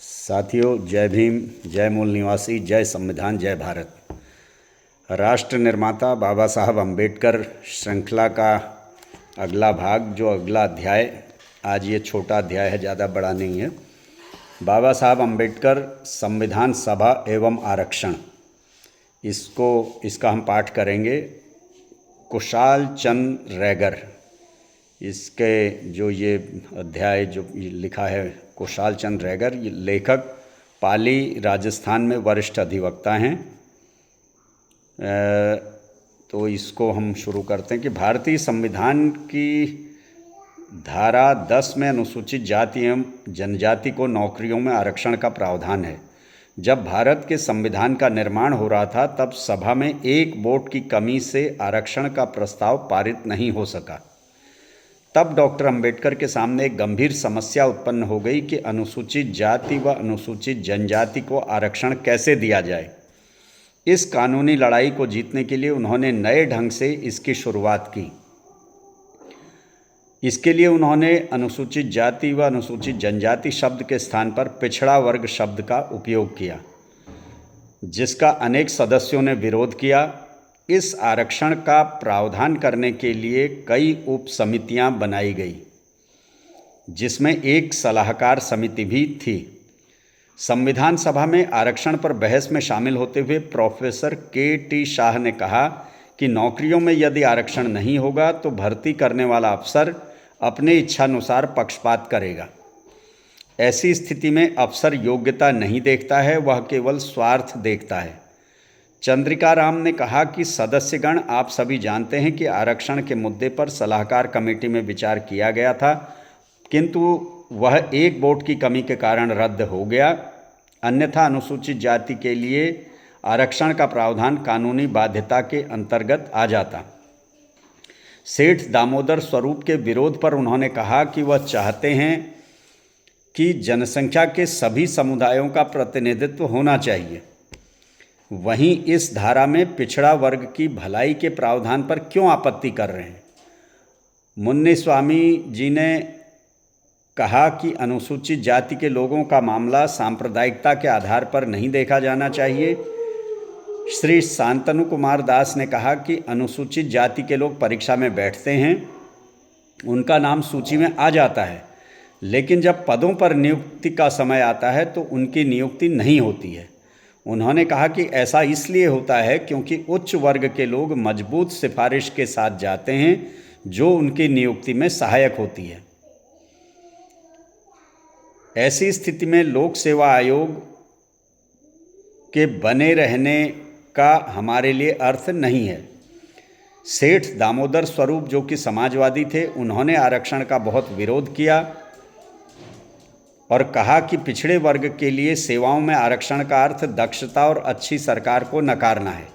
साथियों, जय भीम, जय मूल निवासी, जय संविधान, जय भारत। राष्ट्र निर्माता बाबा साहब अम्बेडकर श्रृंखला का अगला भाग, जो अगला अध्याय, आज ये छोटा अध्याय है, ज़्यादा बड़ा नहीं है। बाबा साहब अम्बेडकर संविधान सभा एवं आरक्षण, इसका हम पाठ करेंगे। कुशाल चंद रैगर, इसके जो ये अध्याय जो लिखा है कुशाल चंद रैगर, ये लेखक पाली राजस्थान में वरिष्ठ अधिवक्ता हैं। तो इसको हम शुरू करते हैं कि भारतीय संविधान की धारा 10 में अनुसूचित जाति एवं जनजाति को नौकरियों में आरक्षण का प्रावधान है। जब भारत के संविधान का निर्माण हो रहा था तब सभा में एक वोट की कमी से आरक्षण का प्रस्ताव पारित नहीं हो सका। तब डॉक्टर अंबेडकर के सामने एक गंभीर समस्या उत्पन्न हो गई कि अनुसूचित जाति व अनुसूचित जनजाति को आरक्षण कैसे दिया जाए। इस कानूनी लड़ाई को जीतने के लिए उन्होंने नए ढंग से इसकी शुरुआत की। इसके लिए उन्होंने अनुसूचित जाति व अनुसूचित जनजाति शब्द के स्थान पर पिछड़ा वर्ग शब्द का उपयोग किया, जिसका अनेक सदस्यों ने विरोध किया। इस आरक्षण का प्रावधान करने के लिए कई उप समितियां बनाई गई, जिसमें एक सलाहकार समिति भी थी। संविधान सभा में आरक्षण पर बहस में शामिल होते हुए प्रोफेसर के.टी. शाह ने कहा कि नौकरियों में यदि आरक्षण नहीं होगा तो भर्ती करने वाला अफसर अपने इच्छानुसार पक्षपात करेगा। ऐसी स्थिति में अफसर योग्यता नहीं देखता है, वह केवल स्वार्थ देखता है। चंद्रिका राम ने कहा कि सदस्यगण, आप सभी जानते हैं कि आरक्षण के मुद्दे पर सलाहकार कमेटी में विचार किया गया था, किंतु वह एक वोट की कमी के कारण रद्द हो गया। अन्यथा अनुसूचित जाति के लिए आरक्षण का प्रावधान कानूनी बाध्यता के अंतर्गत आ जाता। सेठ दामोदर स्वरूप के विरोध पर उन्होंने कहा कि वह चाहते हैं कि जनसंख्या के सभी समुदायों का प्रतिनिधित्व होना चाहिए। वहीं इस धारा में पिछड़ा वर्ग की भलाई के प्रावधान पर क्यों आपत्ति कर रहे हैं। मुन्नी स्वामी जी ने कहा कि अनुसूचित जाति के लोगों का मामला सांप्रदायिकता के आधार पर नहीं देखा जाना चाहिए। श्री शांतनु कुमार दास ने कहा कि अनुसूचित जाति के लोग परीक्षा में बैठते हैं, उनका नाम सूची में आ जाता है, लेकिन जब पदों पर नियुक्ति का समय आता है तो उनकी नियुक्ति नहीं होती है। उन्होंने कहा कि ऐसा इसलिए होता है क्योंकि उच्च वर्ग के लोग मजबूत सिफारिश के साथ जाते हैं जो उनकी नियुक्ति में सहायक होती है। ऐसी स्थिति में लोक सेवा आयोग के बने रहने का हमारे लिए अर्थ नहीं है। सेठ दामोदर स्वरूप, जो कि समाजवादी थे, उन्होंने आरक्षण का बहुत विरोध किया और कहा कि पिछड़े वर्ग के लिए सेवाओं में आरक्षण का अर्थ दक्षता और अच्छी सरकार को नकारना है।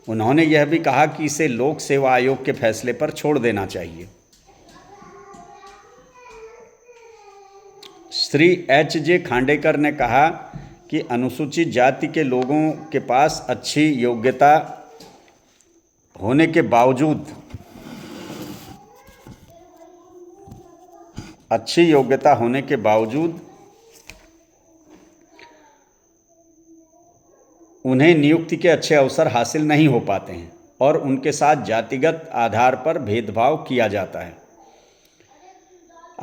उन्होंने यह भी कहा कि इसे लोक सेवा आयोग के फैसले पर छोड़ देना चाहिए। श्री एच.जे. खांडेकर ने कहा कि अनुसूचित जाति के लोगों के पास अच्छी योग्यता होने के बावजूद उन्हें नियुक्ति के अच्छे अवसर हासिल नहीं हो पाते हैं और उनके साथ जातिगत आधार पर भेदभाव किया जाता है।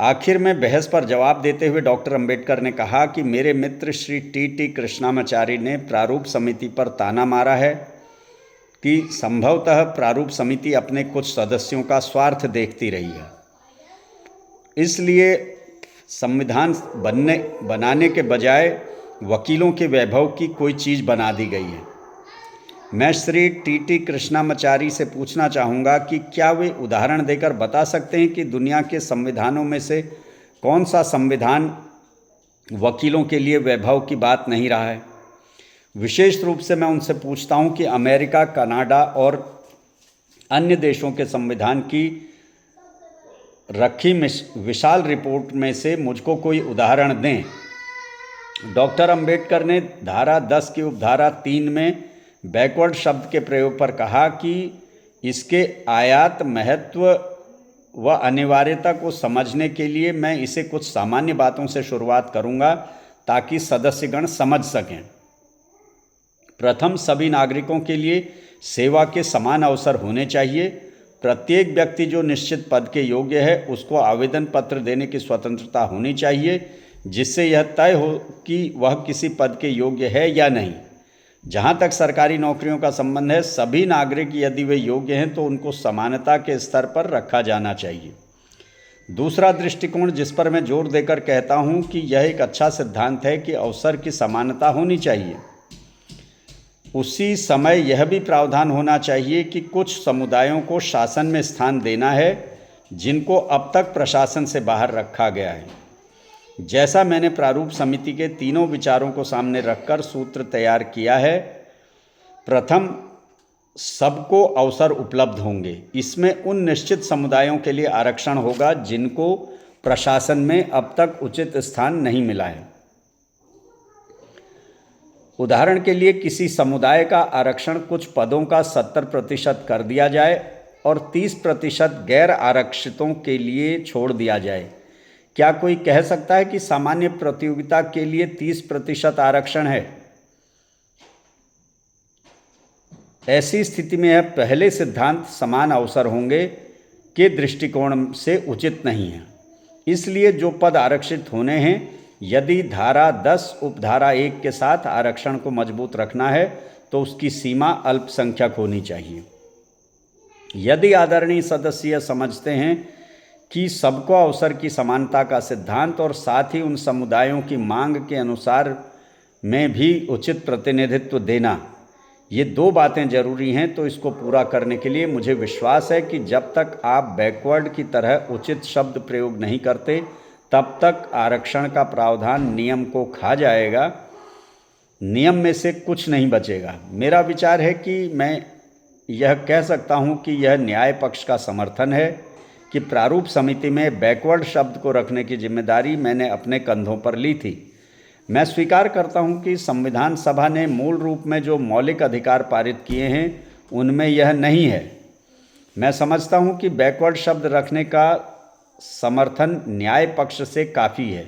आखिर में बहस पर जवाब देते हुए डॉक्टर अंबेडकर ने कहा कि मेरे मित्र श्री टी कृष्णामाचारी ने प्रारूप समिति पर ताना मारा है कि संभवतः प्रारूप समिति अपने कुछ सदस्यों का स्वार्थ देखती रही है, इसलिए संविधान बनाने के बजाय वकीलों के वैभव की कोई चीज़ बना दी गई है। मैं श्री टी कृष्णामाचारी से पूछना चाहूँगा कि क्या वे उदाहरण देकर बता सकते हैं कि दुनिया के संविधानों में से कौन सा संविधान वकीलों के लिए वैभव की बात नहीं रहा है। विशेष रूप से मैं उनसे पूछता हूँ कि अमेरिका, कनाडा और अन्य देशों के संविधान की रखी विशाल रिपोर्ट में से मुझको कोई उदाहरण दें। डॉक्टर अंबेडकर ने धारा 10 की उपधारा 3 में बैकवर्ड शब्द के प्रयोग पर कहा कि इसके आयात महत्व व अनिवार्यता को समझने के लिए मैं इसे कुछ सामान्य बातों से शुरुआत करूंगा ताकि सदस्यगण समझ सकें। प्रथम, सभी नागरिकों के लिए सेवा के समान अवसर होने चाहिए। प्रत्येक व्यक्ति जो निश्चित पद के योग्य है उसको आवेदन पत्र देने की स्वतंत्रता होनी चाहिए, जिससे यह तय हो कि वह किसी पद के योग्य है या नहीं। जहाँ तक सरकारी नौकरियों का संबंध है, सभी नागरिक यदि वे योग्य हैं तो उनको समानता के स्तर पर रखा जाना चाहिए। दूसरा दृष्टिकोण जिस पर मैं जोर देकर कहता हूँ कि यह एक अच्छा सिद्धांत है कि अवसर की समानता होनी चाहिए, उसी समय यह भी प्रावधान होना चाहिए कि कुछ समुदायों को शासन में स्थान देना है जिनको अब तक प्रशासन से बाहर रखा गया है। जैसा मैंने प्रारूप समिति के तीनों विचारों को सामने रखकर सूत्र तैयार किया है। प्रथम, सबको अवसर उपलब्ध होंगे। इसमें उन निश्चित समुदायों के लिए आरक्षण होगा जिनको प्रशासन में अब तक उचित स्थान नहीं मिला है। उदाहरण के लिए किसी समुदाय का आरक्षण कुछ पदों का 70% कर दिया जाए और 30% गैर आरक्षितों के लिए छोड़ दिया जाए। क्या कोई कह सकता है कि सामान्य प्रतियोगिता के लिए 30% आरक्षण है? ऐसी स्थिति में यह पहले सिद्धांत समान अवसर होंगे के दृष्टिकोण से उचित नहीं है। इसलिए जो पद आरक्षित होने हैं, यदि धारा 10 उपधारा 1 के साथ आरक्षण को मजबूत रखना है तो उसकी सीमा अल्पसंख्यक होनी चाहिए। यदि आदरणीय सदस्य समझते हैं कि सबको अवसर की समानता का सिद्धांत और साथ ही उन समुदायों की मांग के अनुसार में भी उचित प्रतिनिधित्व देना, ये दो बातें जरूरी हैं, तो इसको पूरा करने के लिए मुझे विश्वास है कि जब तक आप बैकवर्ड की तरह उचित शब्द प्रयोग नहीं करते तब तक आरक्षण का प्रावधान नियम को खा जाएगा, नियम में से कुछ नहीं बचेगा। मेरा विचार है कि मैं यह कह सकता हूँ कि यह न्याय पक्ष का समर्थन है कि प्रारूप समिति में बैकवर्ड शब्द को रखने की जिम्मेदारी मैंने अपने कंधों पर ली थी। मैं स्वीकार करता हूं कि संविधान सभा ने मूल रूप में जो मौलिक अधिकार पारित किए हैं उनमें यह नहीं है। मैं समझता हूं कि बैकवर्ड शब्द रखने का समर्थन न्याय पक्ष से काफ़ी है।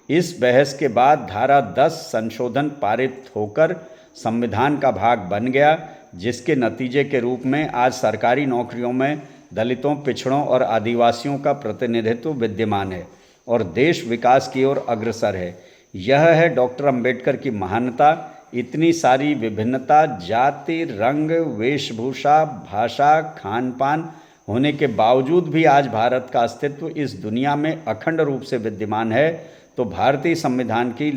इस बहस के बाद धारा 10 संशोधन पारित होकर संविधान का भाग बन गया, जिसके नतीजे के रूप में आज सरकारी नौकरियों में दलितों, पिछड़ों और आदिवासियों का प्रतिनिधित्व विद्यमान है और देश विकास की ओर अग्रसर है। यह है डॉक्टर अंबेडकर की महानता। इतनी सारी विभिन्नता, जाति, रंग, वेशभूषा, भाषा, खान पान होने के बावजूद भी आज भारत का अस्तित्व इस दुनिया में अखंड रूप से विद्यमान है, तो भारतीय संविधान की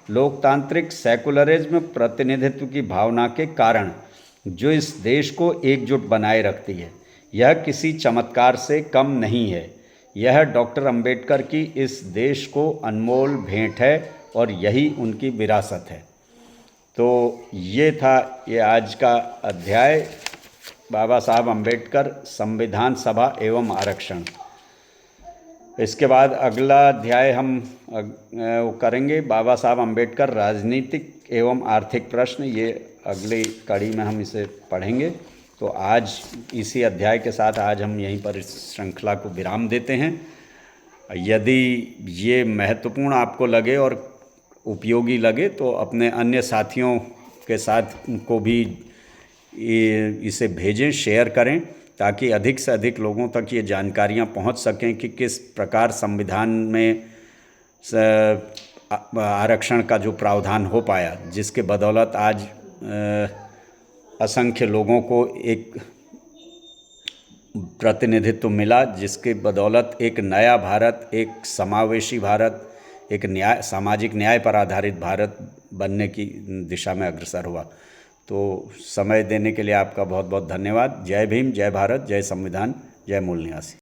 लोकतांत्रिक सेकुलरिज्म प्रतिनिधित्व की भावना के कारण जो इस देश को एकजुट बनाए रखती है, यह किसी चमत्कार से कम नहीं है। यह डॉक्टर अंबेडकर की इस देश को अनमोल भेंट है और यही उनकी विरासत है। तो ये था ये आज का अध्याय, बाबा साहब अंबेडकर, संविधान सभा एवं आरक्षण। इसके बाद अगला अध्याय हम करेंगे बाबा साहब अंबेडकर, राजनीतिक एवं आर्थिक प्रश्न। ये अगली कड़ी में हम इसे पढ़ेंगे। तो आज इसी अध्याय के साथ आज हम यहीं पर इस श्रृंखला को विराम देते हैं। यदि ये महत्वपूर्ण आपको लगे और उपयोगी लगे तो अपने अन्य साथियों के साथ को भी इसे भेजें, शेयर करें, ताकि अधिक से अधिक लोगों तक ये जानकारियाँ पहुंच सकें कि किस प्रकार संविधान में आरक्षण का जो प्रावधान हो पाया, जिसके बदौलत आज असंख्य लोगों को एक प्रतिनिधित्व मिला, जिसके बदौलत एक नया भारत, एक समावेशी भारत, एक सामाजिक न्याय पर आधारित भारत बनने की दिशा में अग्रसर हुआ। तो समय देने के लिए आपका बहुत बहुत धन्यवाद। जय भीम, जय भारत, जय संविधान, जय मूल निवासी।